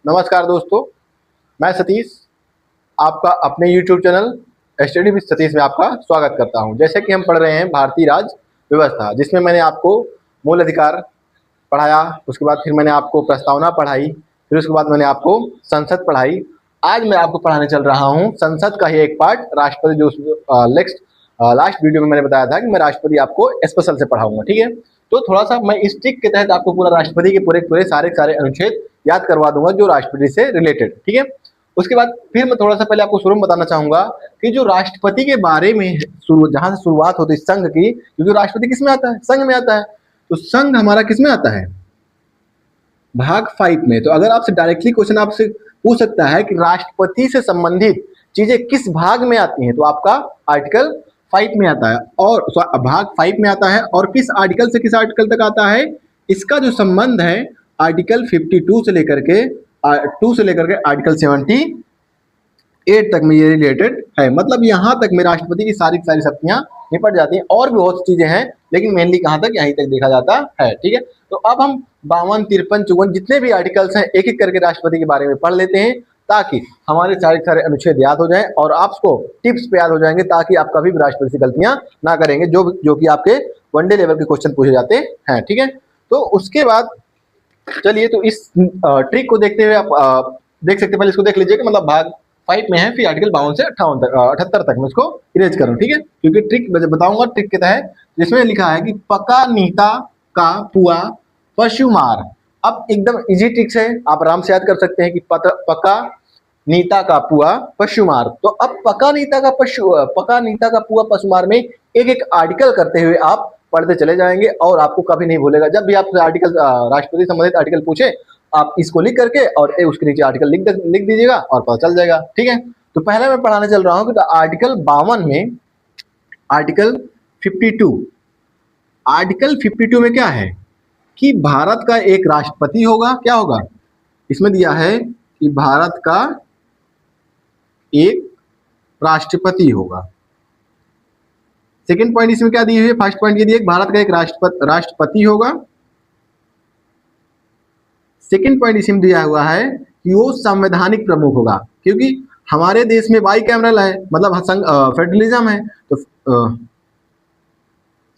नमस्कार दोस्तों, मैं सतीश आपका अपने YouTube channel study with Satish में आपका स्वागत करता हूं। जैसे कि हम पढ़ रहे हैं भारतीय राज्य व्यवस्था, जिसमें मैंने आपको मूल अधिकार पढ़ाया, उसके बाद फिर मैंने आपको प्रस्तावना पढ़ाई, फिर उसके बाद मैंने आपको संसद पढ़ाई। आज मैं आपको पढ़ाने चल रहा हूं संसद का ही एक पार्ट, राष्ट्रपति, जो लास्ट वीडियो में मैंने बताया था कि मैं राष्ट्रपति आपको स्पेशल से पढ़ाऊंगा। ठीक है, तो थोड़ा सा मैं इस ट्रिक के तहत आपको पूरा राष्ट्रपति के पूरे सारे अनुच्छेद याद करवा दूंगा जो राष्ट्रपति से रिलेटेड। ठीक है, उसके बाद फिर मैं थोड़ा सा पहले आपको शुरू में बताना चाहूंगा कि जो राष्ट्रपति के बारे में जहां से शुरुआत होती है संघ की, क्योंकि राष्ट्रपति किस में आता है? संघ में आता है। तो संघ हमारा किस में आता है? भाग 5 में। तो अगर आपसे डायरेक्टली क्वेश्चन आपसे पूछ सकता है कि राष्ट्रपति से संबंधित चीजें किस भाग में आती हैं, तो आपका आर्टिकल 5 में आता है, और भाग 5 में आता है। और किस आर्टिकल से किस आर्टिकल तक आता है, इसका जो संबंध है आर्टिकल 52 से लेकर के आर्टिकल 78 तक में ये रिलेटेड है। मतलब यहां तक में राष्ट्रपति की सारी शक्तियां निपट जाती हैं। और भी बहुत चीजें हैं, लेकिन मेनली कहां तक, यहीं तक देखा जाता है। ठीक है, तो अब हम 52, 53, 54 जितने भी आर्टिकल्स हैं एक एक करके राष्ट्रपति के बारे में पढ़ लेते हैं, ताकि हमारे सारे अनुच्छेद याद हो जाएं और आपको टिप्स पे याद हो जाएंगे, ताकि आप कभी भी राष्ट्रपति से गलतियां ना करेंगे, जो कि आपके वनडे लेवल के क्वेश्चन पूछे जाते हैं। ठीक है, तो उसके बाद चलिए, तो इस ट्रिक को देखते हुए आप देख सकते हैं। पहले इसको देख लीजिए कि मतलब भाग 5 में है, फिर आर्टिकल 52 से 78 तक मैं इसको इरेज करूं। ठीक है, क्योंकि ट्रिक बताऊंगा ट्रिक के तहत, जिसमें लिखा है कि पका नीता का पुआ पशुमार। अब एकदम इजी ट्रिक्स है, आप आराम से याद कर सकते हैं कि पका नीता का पुआ पशुमार। तो अब पका नीता का पुआ पशुमार में एक एक आर्टिकल करते हुए आप पढ़ते चले जाएंगे, और आपको कभी नहीं भूलेगा। जब भी आपसे आर्टिकल राष्ट्रपति संबंधित आर्टिकल पूछे, आप इसको लिख करके और उसके नीचे आर्टिकल लिख दीजिएगा और पता चल जाएगा। ठीक है, तो पहले मैं पढ़ाने चल रहा हूं कि तो आर्टिकल 52 में आर्टिकल 52 में क्या है कि भारत का एक राष्ट्रपति होगा। क्या होगा इसमें दिया है कि भारत का एक राष्ट्रपति होगा। सेकंड पॉइंट इसमें क्या दी हुई है? फर्स्ट पॉइंट ये दिया कि भारत का एक राष्ट्रपति होगा। सेकंड पॉइंट इसमें दिया हुआ है कि वो संवैधानिक प्रमुख होगा, क्योंकि हमारे देश में बाइकैमरल है, मतलब फेडरलिज्म है, तो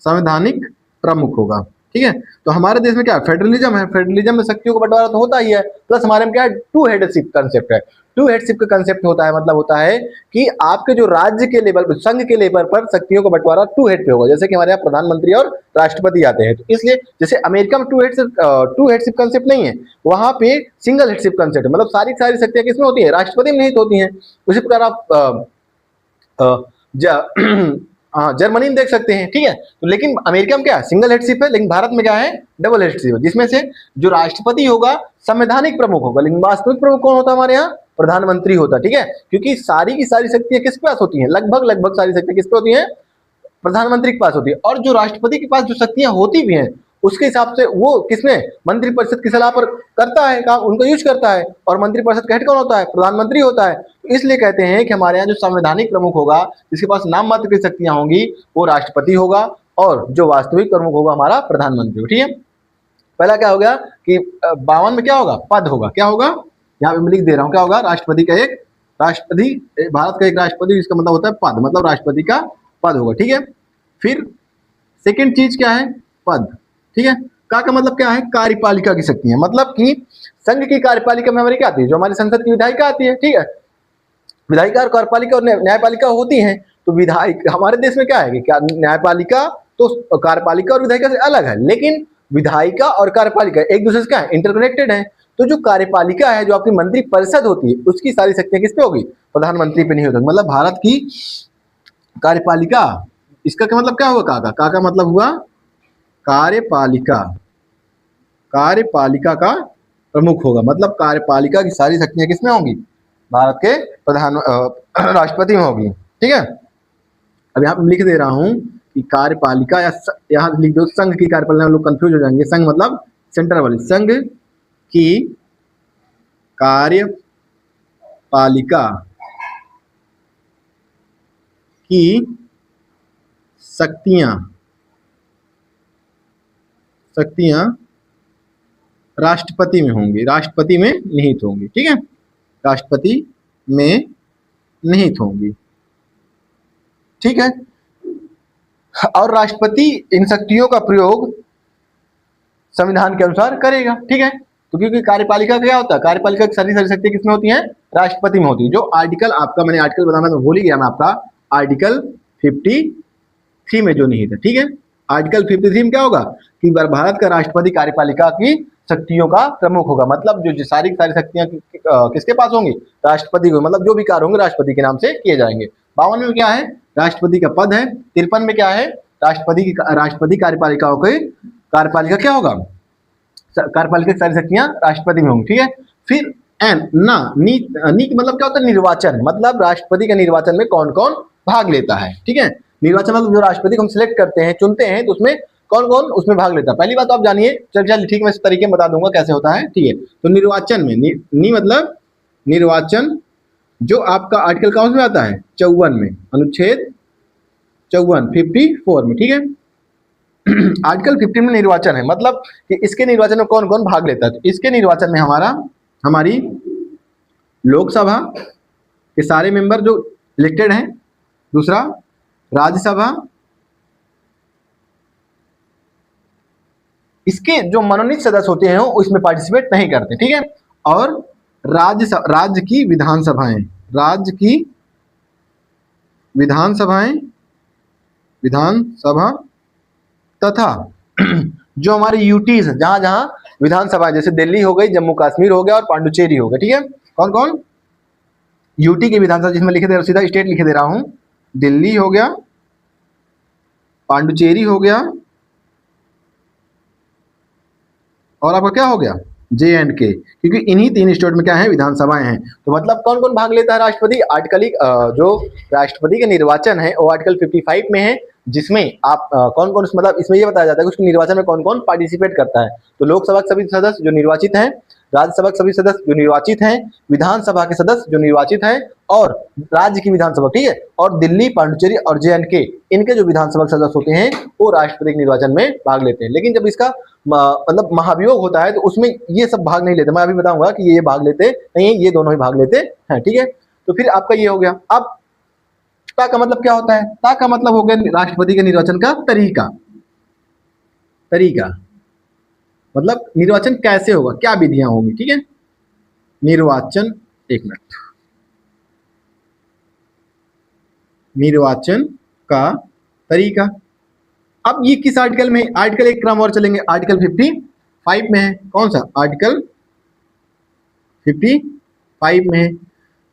संवैधानिक प्रमुख होगा। ठीक है, तो हमारे देश में क्या फेडरलिज्म है, फेडरलिज्म में शक्तियों का बंटवारा तो होता ही है, प्लस हमारे में क्या है, टू हेडशिप कंसेप्ट है। टू हेडशिप का कंसेप्ट होता है, मतलब होता है कि आपके जो राज्य के लेवल पर, संघ के लेवल पर शक्तियों का बंटवारा टू हेड पे होगा। जैसे कि हमारे यहाँ प्रधानमंत्री और राष्ट्रपति आते हैं, तो इसलिए जैसे अमेरिका में टू हेडशिप कंसेप्ट नहीं है, वहां पे सिंगल हेडशिप कंसेप्ट है। मतलब सारी शक्तियां किसमें होती है? राष्ट्रपति में निहित होती है। उसी प्रकार आप हाँ, जर्मनी में देख सकते हैं। ठीक है, तो लेकिन अमेरिका में क्या है, सिंगल हेडशिप है, लेकिन भारत में क्या है, डबल हेडशिप है, जिसमें से जो राष्ट्रपति होगा संवैधानिक प्रमुख होगा, लेकिन वास्तविक प्रमुख कौन होता है हमारे यहाँ? प्रधानमंत्री होता है। ठीक है, क्योंकि सारी की सारी शक्तियां किसके पास होती हैं? लगभग सारी शक्तियां किसके होती हैं? प्रधानमंत्री के पास होती है। और जो राष्ट्रपति के पास जो शक्तियां होती भी हैं, उसके हिसाब से वो किसमें, मंत्रिपरिषद की सलाह पर करता है काम, उनको यूज करता है। और मंत्रिपरिषद का हेड कौन होता है? प्रधानमंत्री होता है। तो इसलिए कहते हैं कि हमारे यहाँ जो संवैधानिक प्रमुख होगा, जिसके पास नाम मात्र की शक्तियां होंगी, वो राष्ट्रपति होगा, और जो वास्तविक प्रमुख होगा हमारा प्रधानमंत्री। ठीक है, पहला क्या हो गया कि 52 में क्या होगा? पद होगा। क्या होगा? यहाँ पे मैं लिख दे रहा हूँ, क्या होगा? भारत का एक राष्ट्रपति, जिसका मतलब होता है पद, मतलब राष्ट्रपति का पद होगा। ठीक है, फिर सेकेंड चीज क्या है? पद। ठीक है, का मतलब क्या है? कार्यपालिका की शक्तियां, मतलब कि संघ की कार्यपालिका में हमारी क्या आती है? जो हमारी संसद की विधायिका आती है। ठीक है, विधायिका और कार्यपालिका और न्यायपालिका होती हैं। तो विधायक हमारे देश में क्या है कि क्या न्यायपालिका तो कार्यपालिका और विधायिका से अलग है, लेकिन विधायिका और कार्यपालिका एक दूसरे से क्या है? इंटरकनेक्टेड है। तो जो कार्यपालिका है, जो आपकी मंत्री परिषद होती है, उसकी सारी शक्तियां किस पे होगी? प्रधानमंत्री पे नहीं होगी। मतलब भारत की कार्यपालिका, इसका क्या मतलब क्या हुआ? का मतलब हुआ कार्यपालिका। कार्यपालिका का प्रमुख होगा, मतलब कार्यपालिका की सारी शक्तियां किसमें होंगी? भारत के राष्ट्रपति में होगी। ठीक है, अब यहाँ पे लिख दे रहा हूं कि कार्यपालिका, या यहाँ लिख दो संघ की कार्यपालिका, लोग कंफ्यूज हो जाएंगे। संघ मतलब सेंटर वाली, संघ की कार्यपालिका की शक्तियां राष्ट्रपति में होंगी, राष्ट्रपति में निहित होंगी, ठीक है, राष्ट्रपति में निहित होंगी, ठीक है। और राष्ट्रपति इन शक्तियों का प्रयोग संविधान के अनुसार करेगा, ठीक है। तो क्योंकि कार्यपालिका क्या होता है, कार्यपालिका की सारी शक्ति किसमें होती है, राष्ट्रपति में होती है। जो आर्टिकल आपका, मैंने आर्टिकल बताना तो भूल ही गया मैं आपका, आर्टिकल 53 में जो निहित है, ठीक है। आर्टिकल 53 में क्या होगा कि भारत का राष्ट्रपति कार्यपालिका की शक्तियों का प्रमुख होगा, मतलब जो सारी शक्तियां किसके पास होंगी, राष्ट्रपति को, मतलब जो भी कार्य होंगे राष्ट्रपति के नाम से किए जाएंगे। 52 में क्या है, राष्ट्रपति का पद है। 53 में क्या है, राष्ट्रपति कार्यपालिका क्या होगा, कार्यपालिका की सारी शक्तियां राष्ट्रपति में होंगी, ठीक है। फिर एन ना नी मतलब क्या होता है, निर्वाचन, मतलब राष्ट्रपति के निर्वाचन में कौन कौन भाग लेता है, ठीक है। निर्वाचन मतलब जो राष्ट्रपति को हम सिलेक्ट करते हैं, चुनते हैं, तो उसमें कौन कौन उसमें भाग लेता है। पहली बात तो आप जानिए, चल ठीक, मैं इस तरीके में बता दूंगा कैसे होता है, ठीक है। तो निर्वाचन में नी मतलब निर्वाचन, जो आपका आर्टिकल कौन में आता है, 54 में, अनुच्छेद 54 54 में, ठीक है। आर्टिकल 15 में निर्वाचन है, मतलब कि इसके निर्वाचन में कौन कौन भाग लेता है। तो इसके निर्वाचन में हमारी लोकसभा के सारे मेंबर जो इलेक्टेड हैं, दूसरा राज्यसभा, इसके जो मनोनीत सदस्य होते हैं वो इसमें पार्टिसिपेट नहीं करते, ठीक है। और राज्य की विधानसभाएं, राज्य की विधानसभा तथा जो हमारी यूटीज, जहां जहां विधानसभा, जैसे दिल्ली हो गई, जम्मू कश्मीर हो गया और पांडुचेरी हो गया, ठीक है। कौन कौन, यूटी की विधानसभा, जिसमें लिखे दे रहा, सीधा स्टेट लिखे दे रहा हूं, दिल्ली हो गया, पांडुचेरी हो गया, और आपका क्या हो गया, J&K, क्योंकि इन्हीं 3 स्टेट में क्या है, विधानसभाएं हैं। तो मतलब कौन कौन भाग लेता है राष्ट्रपति, आर्टिकल जो राष्ट्रपति के निर्वाचन है वो आर्टिकल 55 में है, जिसमें आप कौन कौन, मतलब इसमें ये बताया जाता है कि उसके निर्वाचन में कौन कौन पार्टिसिपेट करता है। तो लोकसभा के सभी सदस्य जो निर्वाचित हैं, राज्यसभा के सभी सदस्य जो निर्वाचित हैं, विधानसभा के सदस्य जो निर्वाचित हैं, और राज्य की विधानसभा, ठीक है। और दिल्ली, पांडुचेरी और J&K, इनके जो विधानसभा के सदस्य होते हैं वो राष्ट्रपति के निर्वाचन में भाग लेते हैं। लेकिन जब इसका मतलब महाभियोग होता है तो उसमें ये सब भाग नहीं लेते। मैं अभी बताऊंगा कि ये भाग लेते नहीं, ये दोनों ही भाग लेते हैं, ठीक है। तो फिर आपका ये हो गया। अब ता का मतलब क्या होता है, ता का मतलब हो गया राष्ट्रपति के निर्वाचन का तरीका, मतलब निर्वाचन कैसे होगा, क्या विधियां होंगी, ठीक है। निर्वाचन, एक मिनट, निर्वाचन का तरीका। अब ये किस आर्टिकल में, आर्टिकल एक क्रम और चलेंगे, आर्टिकल 55 में है। कौन सा, आर्टिकल 55 में है,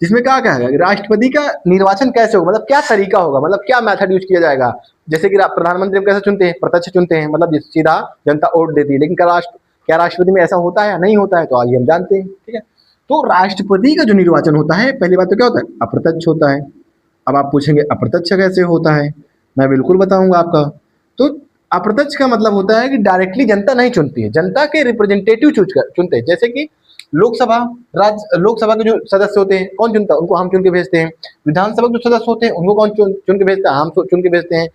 जिसमें क्या क्या है, राष्ट्रपति का निर्वाचन कैसे होगा, मतलब क्या तरीका होगा, मतलब क्या मेथड यूज किया जाएगा। जैसे कि प्रधानमंत्री कैसे चुनते हैं, प्रत्यक्ष चुनते हैं, मतलब सीधा जनता वोट देती है। लेकिन क्या राष्ट्रपति में ऐसा होता है या नहीं होता है, तो आइए हम जानते हैं, ठीक है। तो राष्ट्रपति का जो निर्वाचन होता है, पहली बात तो क्या होता है, अप्रत्यक्ष होता है। अब आप पूछेंगे अप्रत्यक्ष कैसे होता है, मैं बिल्कुल बताऊंगा आपका। तो अप्रत्यक्ष का मतलब होता है कि डायरेक्टली जनता नहीं चुनती है, जनता के रिप्रेजेंटेटिव चुनते हैं। जैसे कि लोकसभा के जो सदस्य होते हैं कौन चुनता है, उनको हम चुन के भेजते हैं। विधानसभा के जो सदस्य होते हैं उनको कौन चुन के भेजता है, हम चुन के भेजते हैं।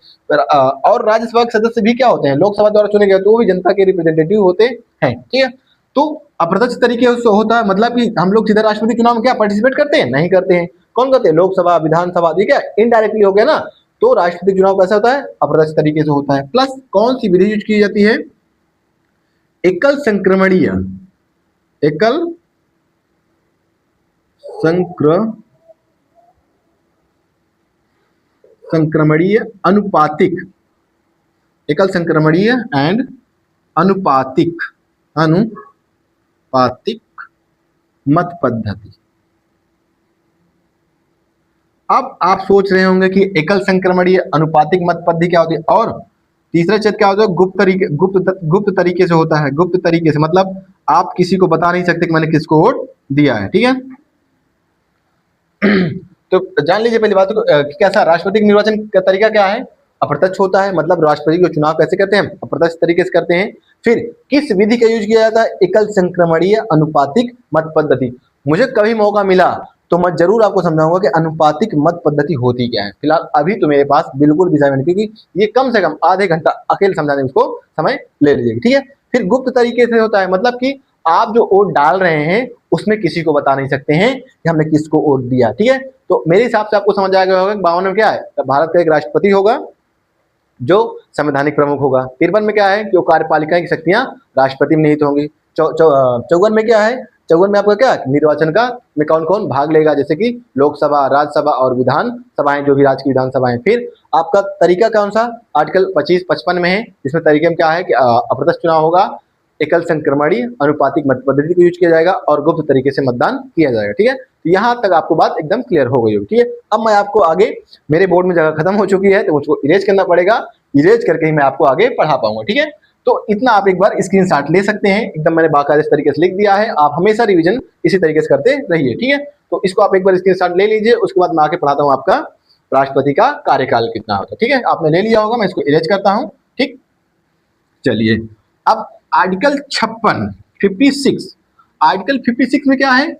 और राज्यसभा के सदस्य भी क्या होते हैं, लोकसभा द्वारा चुने गए, तो वो भी जनता के रिप्रेजेंटेटिव होते हैं, ठीक है। तो अप्रत्यक्ष तरीके से होता है, मतलब कि हम लोग सीधा राष्ट्रपति चुनाव में क्या पार्टिसिपेट करते हैं, नहीं करते हैं। कौन करते हैं, लोकसभा, विधानसभा, ठीक है, इनडायरेक्टली हो गया ना। तो राष्ट्रपति चुनाव कैसा होता है, अप्रत्यक्ष तरीके से होता है। प्लस कौन सी विधि यूज की जाती है, एकल संक्रमणीय अनुपातिक, एकल संक्रमणीय एंड अनुपातिक मत पद्धति। अब आप सोच रहे होंगे कि एकल संक्रमणीय अनुपातिक मत पद्धति क्या होती है, और तीसरा चेत क्या होता है, गुप्त तरीके से होता है। गुप्त तरीके से मतलब आप किसी को बता नहीं सकते कि मैंने किसको वोट दिया है, ठीक है। तो जान लीजिए पहली बात तो कैसा राष्ट्रपति के निर्वाचन का तरीका क्या है, अप्रत्यक्ष होता है, मतलब राष्ट्रपति को चुनाव कैसे करते हैं, अप्रत्यक्ष तरीके से करते हैं। फिर किस विधि का यूज किया जाता है, एकल संक्रमणीय अनुपातिक मत पद्धति। मुझे कभी मौका मिला तो मैं जरूर आपको समझाऊंगा कि अनुपातिक मत पद्धति होती क्या है। फिलहाल अभी तो मेरे पास बिल्कुल भी समय नहीं, क्योंकि ये कम से कम आधे घंटा अकेले समझाने में उसको समय ले लीजिएगा, ठीक है। फिर गुप्त तरीके से होता है, मतलब कि आप जो वोट डाल रहे हैं उसमें किसी को बता नहीं सकते हैं कि हमने किसको वोट दिया। ठीक है, तो मेरे हिसाब से आपको समझ आ गया होगा कि 52 में क्या है, भारत का एक राष्ट्रपति होगा जो संवैधानिक प्रमुख होगा। 53 में क्या है कि वो कार्यपालिका की शक्तियां राष्ट्रपति में निहित होंगी। 54 में क्या है, 54 में आपका क्या निर्वाचन का में कौन कौन भाग लेगा, जैसे कि लोकसभा, राज्यसभा और विधान सभाएं, जो भी राज्य की विधानसभाएं। फिर आपका तरीका कौन सा, आर्टिकल 25-55 में है, जिसमें तरीके में क्या है कि अप्रत्यक्ष चुनाव होगा, एकल संक्रमणी अनुपातिक मत पद्धति को यूज किया जाएगा और गुप्त तरीके से मतदान किया जाएगा। ठीक है, तो यहाँ तक आपको बात एकदम क्लियर हो गई होगी। ठीक है, अब मैं आपको आगे, मेरे बोर्ड में जगह खत्म हो चुकी है तो मुझको इरेज करना पड़ेगा, इरेज करके ही मैं आपको आगे पढ़ा पाऊंगा। ठीक है, तो इतना आप एक बार स्क्रीनशॉट ले सकते हैं, एकदम मैंने बाकायदा इस तरीके से लिख दिया है, आप हमेशा रिवीजन इसी तरीके से करते रहिए। ठीक है, तो इसको आप एक बार स्क्रीनशॉट ले लीजिए, उसके बाद मैं आके पढ़ाता हूँ आपका राष्ट्रपति का कार्यकाल कितना होता है। ठीक है, आपने ले लिया होगा, मैं इसको इरेज करता हूँ। ठीक, चलिए अब आर्टिकल 56 आर्टिकल 56 में क्या है,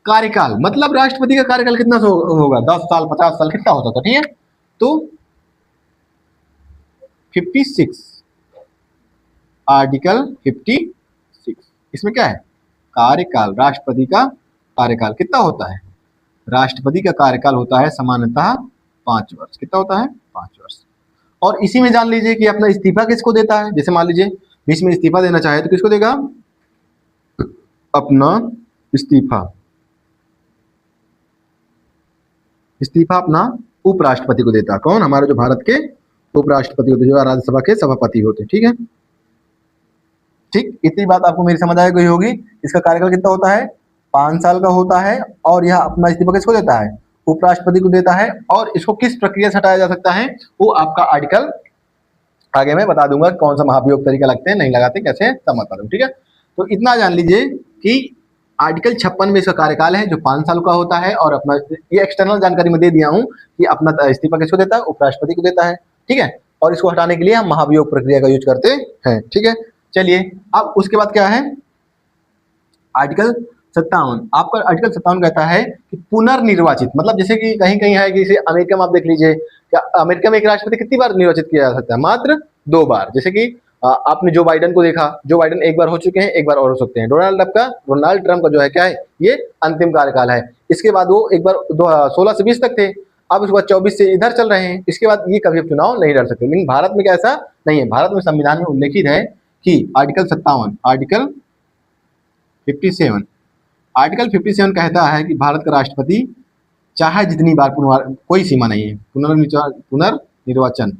कार्यकाल, मतलब राष्ट्रपति का कार्यकाल कितना होगा, 10 साल 50 साल कितना होता था। ठीक है, तो 56 आर्टिकल 56 इसमें क्या है, कार्यकाल, राष्ट्रपति का कार्यकाल कितना होता है, राष्ट्रपति का कार्यकाल होता है सामान्यतः 5 वर्ष। कितना होता है, 5 वर्ष। और इसी में जान लीजिए कि अपना इस्तीफा किसको देता है, जैसे मान लीजिए बीच में इस्तीफा देना चाहे तो किसको देगा, अपना इस्तीफा अपना उपराष्ट्रपति को देता है। कौन, हमारे जो भारत के उपराष्ट्रपति होते हैं, जो राज्यसभा के सभापति होते हैं। ठीक है, ठीक, इतनी बात आपको मेरी समझ आ गई होगी। इसका कार्यकाल कितना होता है, 5 साल का होता है, और यह अपना इस्तीफा किसको देता है, उपराष्ट्रपति को देता है। और इसको किस प्रक्रिया से हटाया जा सकता है, वो आपका आर्टिकल आगे मैं बता दूंगा कौन सा महाभियोग तरीका लगते हैं, नहीं लगाते कैसे, सब बता दूंगा। ठीक है, तो इतना जान लीजिए कि आर्टिकल 56 में इसका कार्यकाल है जो 5 साल का होता है, और अपना ये एक्सटर्नल जानकारी मैं दे दिया हूँ कि अपना इस्तीफा किसको देता है, उपराष्ट्रपति को देता है। ठीक है, और इसको हटाने के लिए हम महाभियोग प्रक्रिया का यूज करते हैं। ठीक है, चलिए अब उसके बाद क्या है, आर्टिकल 57, आपका आर्टिकल 57 कहता है कि पुनर्निर्वाचित, मतलब जैसे कि कहीं कहीं है कि जैसे अमेरिका में आप देख लीजिए, क्या अमेरिका में एक राष्ट्रपति कितनी बार निर्वाचित किया जा सकता है, मात्र 2 बार। जैसे कि आपने जो बाइडन को देखा, जो बाइडन एक बार हो चुके हैं, एक बार और हो सकते हैं। डोनाल्ड ट्रंप का जो है क्या है, ये अंतिम कार्यकाल है। इसके बाद वो एक बार 16 से 20 तक थे, अब इसके बाद 24 से इधर चल रहे हैं, इसके बाद ये कभी अब चुनाव नहीं लड़ सकते। लेकिन भारत में क्या ऐसा नहीं है, भारत में संविधान में उल्लेखित है कि आर्टिकल 57 आर्टिकल 57 कहता है कि भारत का राष्ट्रपति चाहे जितनी बार कोई सीमा नहीं है, पुनर्निर्वाचन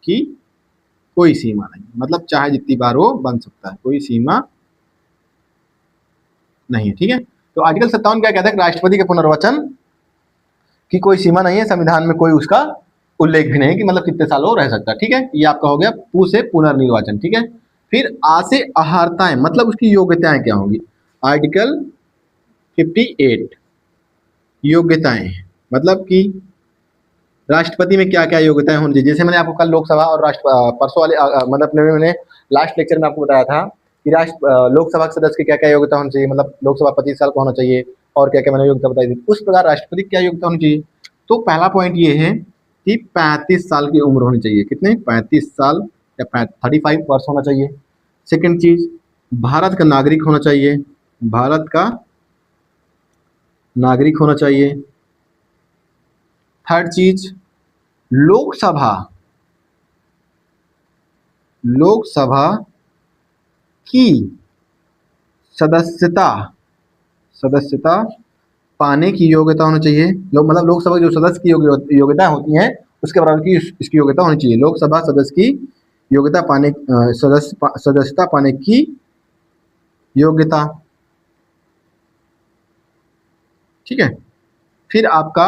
की कोई सीमा नहीं, मतलब चाहे जितनी बार वो बन सकता है, कोई सीमा नहीं है। ठीक है, तो आर्टिकल 57 क्या कहता है, राष्ट्रपति के पुनर्वचन की कोई सीमा नहीं है, संविधान में कोई उसका उल्लेख भी नहीं कि मतलब कितने साल वो रह सकता है। ठीक है, ये आपका हो गया पू से पुनर्निर्वाचन। ठीक है, फिर आ से अहर्ताएं, मतलब उसकी योग्यताएं क्या होंगी, आर्टिकल 58 योग्यताएं, मतलब कि राष्ट्रपति में क्या क्या योग्यताएं होनी चाहिए। जैसे मैंने आपको कल लोकसभा और परसों वाले मतलब मैंने लास्ट लेक्चर में आपको बताया था कि लोकसभा के सदस्य की क्या क्या योग्यता होनी चाहिए, मतलब लोकसभा 25 साल का होना चाहिए, और क्या क्या मैंने योग्यता बताई थी। उस प्रकार राष्ट्रपति क्या योग्यता होनी चाहिए, तो पहला पॉइंट ये है कि 35 साल की उम्र होनी चाहिए। कितने, 35 साल या 35 वर्ष होना चाहिए। सेकेंड चीज, भारत का नागरिक होना चाहिए, भारत का नागरिक होना चाहिए। थर्ड चीज, लोकसभा की सदस्यता पाने की योग्यता होनी चाहिए। मतलब लोकसभा जो सदस्य की योग्यता होती हैं उसके बराबर की इसकी योग्यता होनी चाहिए। लोकसभा सदस्य की योग्यता पाने सदस्यता पाने की योग्यता। ठीक है, फिर आपका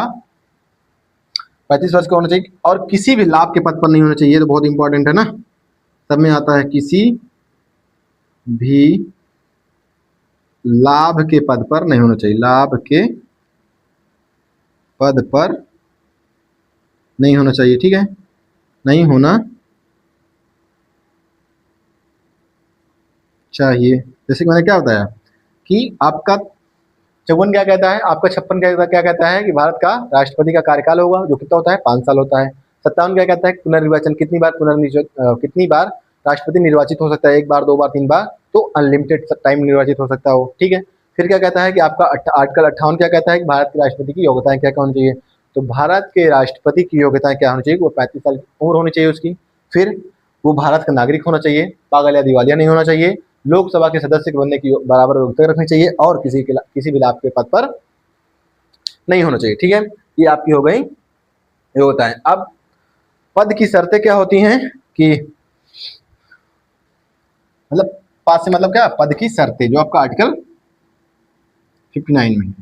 35 वर्ष का होना चाहिए, और किसी भी लाभ के पद पर नहीं होना चाहिए, तो बहुत इंपॉर्टेंट है ना, सब में आता है, किसी भी लाभ के पद पर नहीं होना चाहिए, लाभ के पद पर नहीं होना चाहिए। ठीक है, नहीं होना चाहिए। जैसे कि मैंने क्या बताया कि आपका 54 क्या कहता है आपका, 56 क्या कहता है कि भारत का राष्ट्रपति का कार्यकाल होगा जो कितना होता है 5 साल होता है। 57 क्या कहता है पुनर्निर्वाचन, कितनी बार राष्ट्रपति निर्वाचित हो सकता है, 1 बार 2 बार 3 बार, तो अनलिमिटेड टाइम निर्वाचित हो सकता है वो, ठीक है। फिर क्या कहता है कि आपका आर्टिकल 58 क्या कहता है कि भारत के राष्ट्रपति की योग्यताएं क्या क्या होनी चाहिए। तो भारत के राष्ट्रपति की योग्यताएं क्या होनी चाहिए, वो 35 साल की उम्र होनी चाहिए उसकी। फिर वो भारत का नागरिक होना चाहिए, पागल या दिवालिया नहीं होना चाहिए, लोकसभा के सदस्य बनने की बराबर योग्यता रखनी चाहिए और किसी भी लाभ के पद पर नहीं होना चाहिए, ठीक है। ये आपकी हो गई योग्यताएं। अब पद की शर्तें क्या होती हैं कि मतलब पास से मतलब क्या, पद की शर्तें जो आपका आर्टिकल 59 में,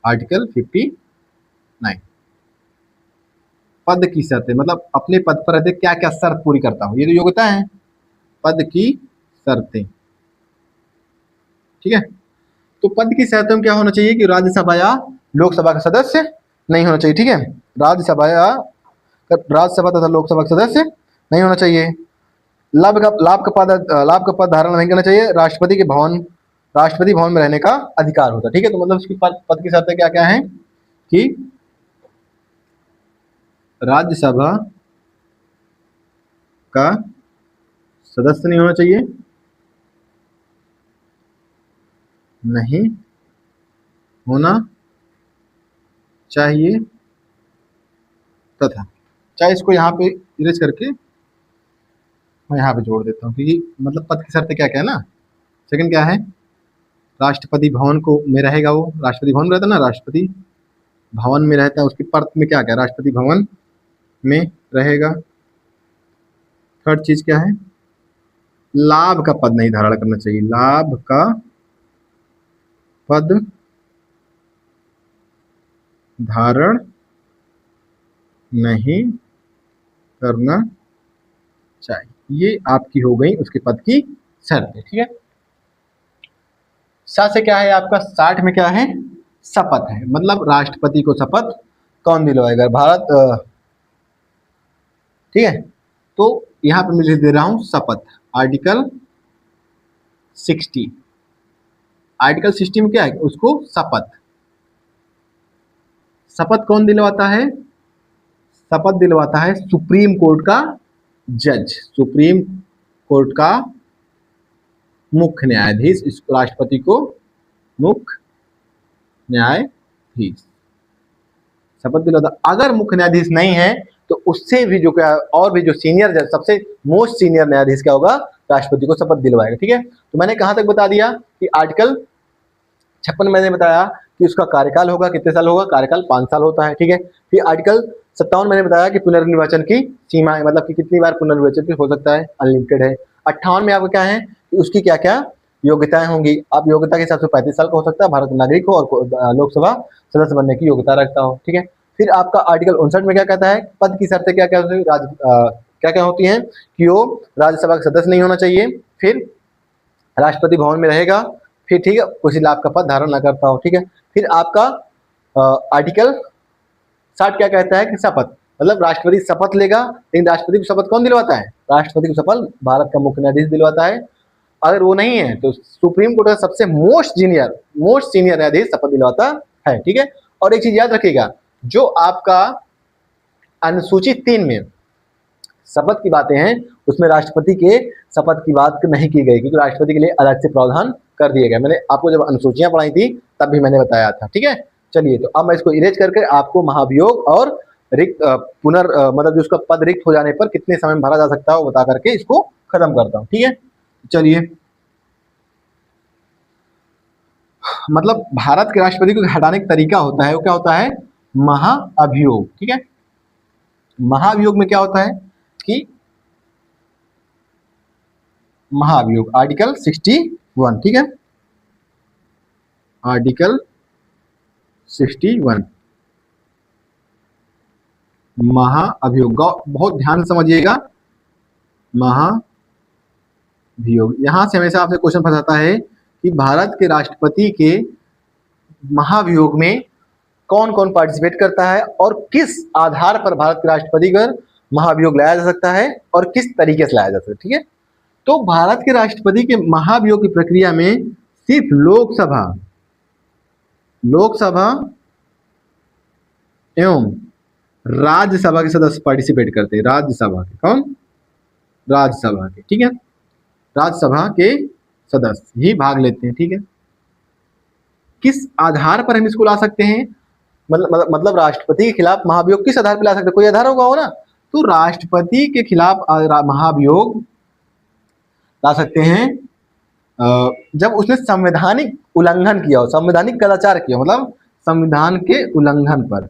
आर्टिकल 59 पद की शर्तें मतलब अपने पद पर रहते क्या क्या शर्त पूरी करता हूं, ये तो योग्यता है, पद की शर्तें, ठीक है। तो पद की शर्तों में क्या होना चाहिए कि राज्यसभा या लोकसभा का सदस्य नहीं होना चाहिए, ठीक है। राज्यसभा तथा लोकसभा का सदस्य नहीं होना चाहिए। लाभ का पद धारण नहीं करना चाहिए। राष्ट्रपति भवन में रहने का अधिकार होता है, ठीक है। तो मतलब इसकी पद की शर्तें क्या क्या है कि राज्यसभा का सदस्य नहीं होना चाहिए, नहीं होना चाहिए तथा, चाहे इसको यहाँ पे इरेज करके मैं यहाँ पे जोड़ देता हूँ क्योंकि मतलब पद की शर्तें क्या क्या है ना। सेकंड क्या है, राष्ट्रपति भवन को में रहेगा, वो राष्ट्रपति भवन में रहता है ना, राष्ट्रपति भवन में रहता है, उसकी परत में क्या क्या, राष्ट्रपति भवन में रहेगा। थर्ड चीज क्या है, लाभ का पद नहीं धारण करना चाहिए, लाभ का पद धारण नहीं करना चाहिए। ये आपकी हो गई उसके पद की शर्तें, ठीक है। 60 से क्या है आपका, 60 में क्या है, शपथ है, मतलब राष्ट्रपति को शपथ कौन दिलवाएगा, भारत, ठीक है। तो यहां पर मैं लिख दे रहा हूं शपथ, आर्टिकल 60, आर्टिकल 60 में क्या है उसको शपथ कौन दिलवाता है, शपथ दिलवाता है सुप्रीम कोर्ट का जज, सुप्रीम कोर्ट का मुख्य न्यायाधीश, इस राष्ट्रपति को मुख्य न्यायाधीश शपथ दिलाता। अगर मुख्य न्यायाधीश नहीं है तो उससे भी जो क्या और भी जो सीनियर जज, सबसे मोस्ट सीनियर न्यायाधीश क्या होगा, राष्ट्रपति को शपथ दिलवाएगा, ठीक है। तो मैंने कहां तक बता दिया कि आर्टिकल 56 मैंने बताया कि उसका कार्यकाल होगा, कितने साल होगा, कार्यकाल 5 साल होता है, ठीक है। फिर आर्टिकल 57 मैंने बताया कि पुनर्निर्वाचन की सीमा है, मतलब कि कितनी बार पुनर्निर्वाचन हो सकता है, अनलिमिटेड है। 58 में आपका क्या है कि उसकी क्या क्या योग्यताएं होंगी, आप योग्यता के हिसाब से 35 साल का हो सकता है, भारत नागरिक हो और लोकसभा सदस्य बनने की योग्यता रखता हो, ठीक है। फिर आपका आर्टिकल 59 में क्या कहता है, पद की शर्तें क्या क्या क्या क्या होती हैं कि वो राज्यसभा का सदस्य नहीं होना चाहिए, फिर राष्ट्रपति भवन में रहेगा, फिर ठीक है उसी लाभ का पद धारण न करता हो, ठीक है। फिर आपका आर्टिकल 60 क्या कहता है कि शपथ, मतलब राष्ट्रपति शपथ लेगा, लेकिन राष्ट्रपति को शपथ कौन दिलवाता है, राष्ट्रपति को शपथ भारत का मुख्य न्यायाधीश दिलवाता है। अगर वो नहीं है तो सुप्रीम कोर्ट का सबसे मोस्ट सीनियर न्यायाधीश शपथ दिलवाता है, ठीक है। और एक चीज याद रखिएगा, जो आपका अनुसूची 3 में शपथ की बातें हैं उसमें राष्ट्रपति के शपथ की बात नहीं की गई, क्योंकि राष्ट्रपति के लिए अलग से प्रावधान कर दिए गए। मैंने आपको जब अनुसूचियां पढ़ाई थी तब भी मैंने बताया था, ठीक है। चलिए तो अब मैं इसको इरेज करके आपको महाभियोग और रिक्त मतलब जो उसका पद रिक्त हो जाने पर कितने समय में भरा जा सकता है वो बता करके इसको खत्म करता हूँ, ठीक है। चलिए, मतलब भारत के राष्ट्रपति को हटाने का तरीका होता है, वो क्या होता है, महाअभियोग, ठीक है। महाअभियोग में क्या होता है कि महाअभियोग आर्टिकल 61, ठीक है, आर्टिकल 61 महाअभियोग, बहुत ध्यान से समझिएगा, महाभियोग। यहां से हमेशा आपसे क्वेश्चन फंसाता है कि भारत के राष्ट्रपति के महाभियोग में कौन कौन पार्टिसिपेट करता है और किस आधार पर भारत के राष्ट्रपति पर महाभियोग लाया जा सकता है और किस तरीके से लाया जा सकता है, ठीक है। तो भारत के राष्ट्रपति के महाभियोग की प्रक्रिया में सिर्फ लोकसभा एवं राज्यसभा के सदस्य पार्टिसिपेट करते हैं। राज्यसभा के कौन? राज्यसभा के, ठीक है, राज्यसभा के सदस्य ही भाग लेते हैं, ठीक है। किस आधार पर हम इसको ला सकते हैं? मतलब राष्ट्रपति के खिलाफ महाभियोग किस आधार पर ला सकते हैं? कोई आधार होगा हो ना, तो राष्ट्रपति के खिलाफ महाभियोग ला सकते हैं जब उसने संवैधानिक उल्लंघन किया हो, संवैधानिक कदाचार किया, मतलब संविधान के उल्लंघन पर,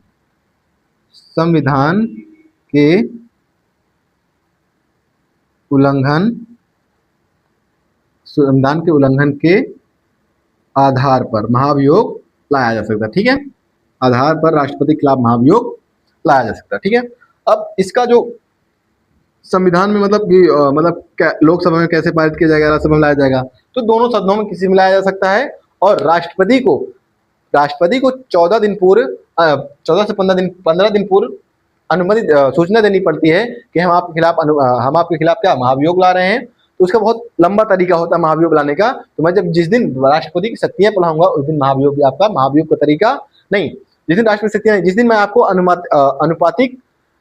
संविधान के उल्लंघन, संविधान के उल्लंघन के आधार पर महाभियोग लाया जा सकता है, ठीक है। आधार पर राष्ट्रपति के खिलाफ महाभियोग लाया जा सकता है, ठीक है। अब इसका जो संविधान में मतलब कि लोकसभा में कैसे पारित किया जाएगा, राज्यसभा में लाया जाएगा, तो दोनों सदनों में किसी में लाया जा सकता है। और राष्ट्रपति को 14 दिन पूर्व 14 से 15 दिन पूर्व अनुमति सूचना देनी पड़ती है कि हम आपके खिलाफ क्या महाभियोग ला रहे हैं। तो उसका बहुत लंबा तरीका होता है महाभियोग लाने का। तो मैं जिस दिन राष्ट्रपति की शक्तियां पढ़ाऊंगा उस दिन महाभियोग का तरीका नहीं, जिस दिन राष्ट्रपति शक्तियां नहीं, जिस दिन मैं आपको अनुपातिक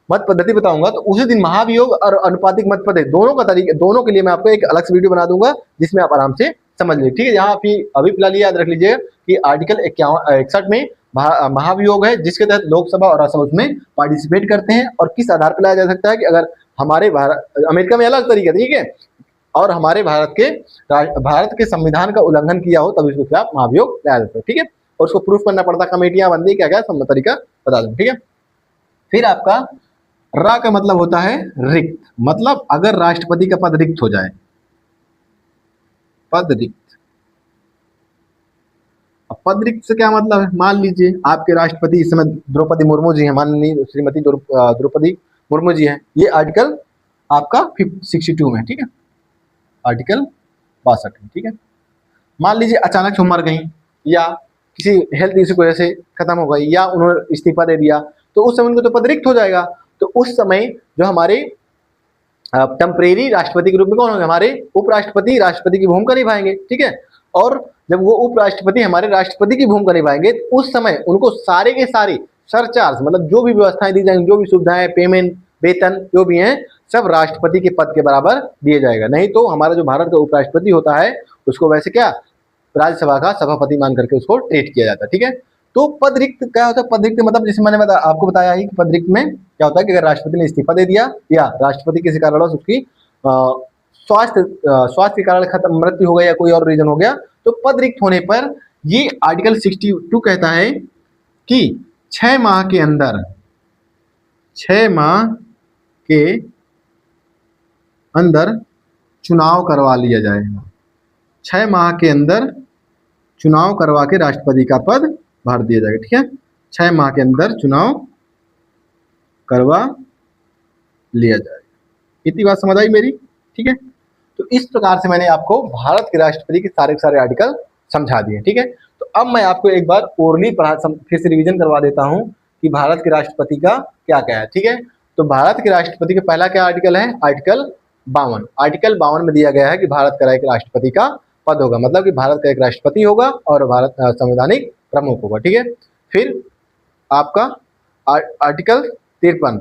मत पद्धति बताऊंगा तो उसी दिन महाभियोग और अनुपातिक मत पद्धति दोनों के लिए मैं आपको एक अलग से वीडियो बना दूंगा जिसमें आप आराम से समझ लीजिए, ठीक है। यहाँ अभी फिलहाल याद रख लीजिए कि आर्टिकल 61 में महाभियोग है, जिसके तहत लोकसभा और राज्यसभा उसमें पार्टिसिपेट करते हैं। और किस आधार पर लाया जा सकता है कि अगर हमारे अमेरिका में अलग तरीका, ठीक है, और हमारे भारत के संविधान का उल्लंघन किया हो तब इसके खिलाफ महाभियोग लाया जाता है, ठीक है। और उसको प्रूफ करना पड़ता, कमेटियां बनती, क्या क्या तरीका बता दूं, ठीक है। फिर आपका रा का मतलब होता है रिक्त, मतलब अगर राष्ट्रपति का पद रिक्त हो जाए, पद रिक्त। अब पद रिक्त से क्या मतलब है? मान लीजिए आपके राष्ट्रपति इस समय द्रौपदी मुर्मू जी हैं, माननीय श्रीमती द्रौपदी मुर्मू जी हैं। ये आर्टिकल आपका 62 में, ठीक है, आर्टिकल 62 में, ठीक है। मान लीजिए अचानक से मर गई या किसी हेल्थ इश्यू की वजह से खत्म हो गई या उन्होंने इस्तीफा दे दिया, तो उस समय उनको तो पद रिक्त हो जाएगा। तो उस समय जो हमारे टेम्परेरी राष्ट्रपति के रूप में कौन होंगे? हमारे उपराष्ट्रपति राष्ट्रपति की भूमिका निभाएंगे, ठीक है। और जब वो उपराष्ट्रपति हमारे राष्ट्रपति की भूमिका निभाएंगे तो उस समय उनको सारे के सारे सरचार्ज, मतलब जो भी व्यवस्थाएं दी जाएंगी, जो भी सुविधाएं, पेमेंट, वेतन जो भी हैं, सब राष्ट्रपति के पद के बराबर दिए जाएगा। नहीं तो हमारा जो भारत का उपराष्ट्रपति होता है उसको वैसे क्या राज्यसभा का सभापति मान करके उसको ट्रीट किया जाता है, ठीक है। तो पद रिक्त क्या होता है? पद रिक्त मतलब जैसे मैंने आपको बताया ही कि पद रिक्त में क्या होता है कि अगर राष्ट्रपति ने इस्तीफा दे दिया या राष्ट्रपति किसी कारणवश उसकी स्वास्थ्य के कारण खत्म मृत्यु हो गया या कोई और रीजन हो गया, तो पद रिक्त होने पर ये आर्टिकल 62 कहता है कि 6 माह के अंदर 6 माह के अंदर चुनाव करवा लिया जाएगा। 6 माह के अंदर चुनाव करवा के राष्ट्रपति का पद भर दिया जाएगा, ठीक है। 6 माह के अंदर चुनाव करवा लिया जाएगा। इतनी बात समझ आई मेरी, ठीक है। तो इस प्रकार से मैंने आपको भारत के राष्ट्रपति के सारे आर्टिकल समझा दिए, ठीक है। तो अब मैं आपको एक बार ओरली फिर से रिवीजन करवा देता हूं कि भारत के राष्ट्रपति का क्या क्या है, ठीक है। तो भारत के राष्ट्रपति का पहला क्या आर्टिकल है? आर्टिकल 52। आर्टिकल 52 में दिया गया है कि भारत का एक राष्ट्रपति का पद होगा, मतलब कि भारत का एक राष्ट्रपति होगा और भारत संवैधानिक प्रमुख होगा, ठीक है। फिर आपका आर्टिकल 53